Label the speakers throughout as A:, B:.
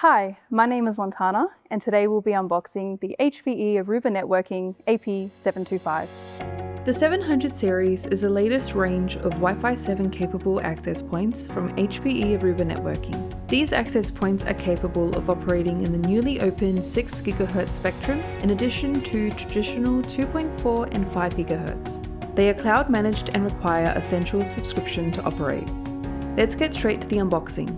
A: Hi, my name is Montana, and today we'll be unboxing the HPE Aruba Networking AP-725. The 700 series is the latest range of Wi-Fi 7 capable access points from HPE Aruba Networking. These access points are capable of operating in the newly opened 6 GHz spectrum in addition to traditional 2.4 and 5 GHz. They are cloud managed and require a central subscription to operate. Let's get straight to the unboxing.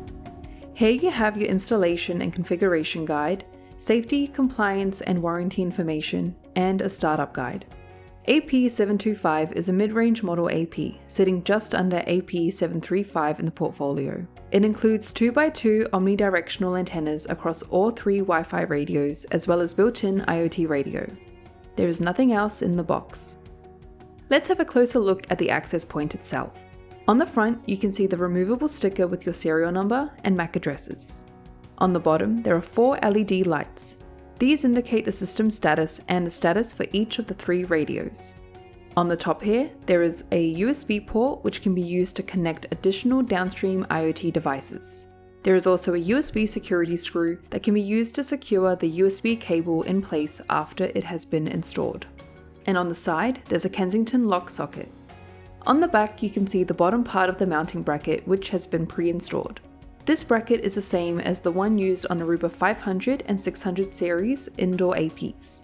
A: Here you have your installation and configuration guide, safety, compliance and warranty information, and a startup guide. AP-725 is a mid-range model AP, sitting just under AP-735 in the portfolio. It includes 2x2 omnidirectional antennas across all 3 Wi-Fi radios, as well as built-in IoT radio. There is nothing else in the box. Let's have a closer look at the access point itself. On the front, you can see the removable sticker with your serial number and MAC addresses. On the bottom, there are 4 LED lights. These indicate the system status and the status for each of the 3 radios. On the top here, there is a USB port which can be used to connect additional downstream IoT devices. There is also a USB security screw that can be used to secure the USB cable in place after it has been installed. And on the side, there's a Kensington lock socket. On the back, you can see the bottom part of the mounting bracket, which has been pre-installed. This bracket is the same as the one used on Aruba 500 and 600 series indoor APs.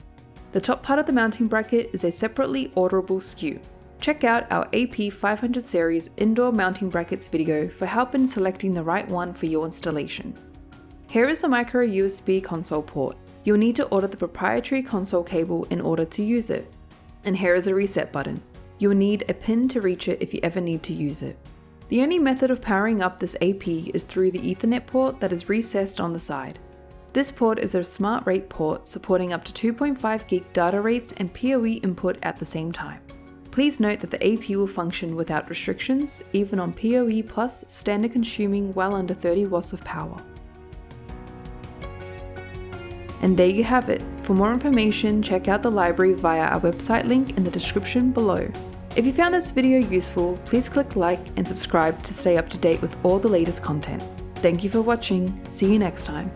A: The top part of the mounting bracket is a separately orderable SKU. Check out our AP 500 series indoor mounting brackets video for help in selecting the right one for your installation. Here is the micro USB console port. You'll need to order the proprietary console cable in order to use it. And here is a reset button. You'll need a pin to reach it if you ever need to use it. The only method of powering up this AP is through the Ethernet port that is recessed on the side. This port is a smart rate port supporting up to 2.5 gig data rates and PoE input at the same time. Please note that the AP will function without restrictions, even on PoE Plus standard consuming well under 30 watts of power. And there you have it. For more information, check out the library via our website link in the description below. If you found this video useful, please click like and subscribe to stay up to date with all the latest content. Thank you for watching. See you next time.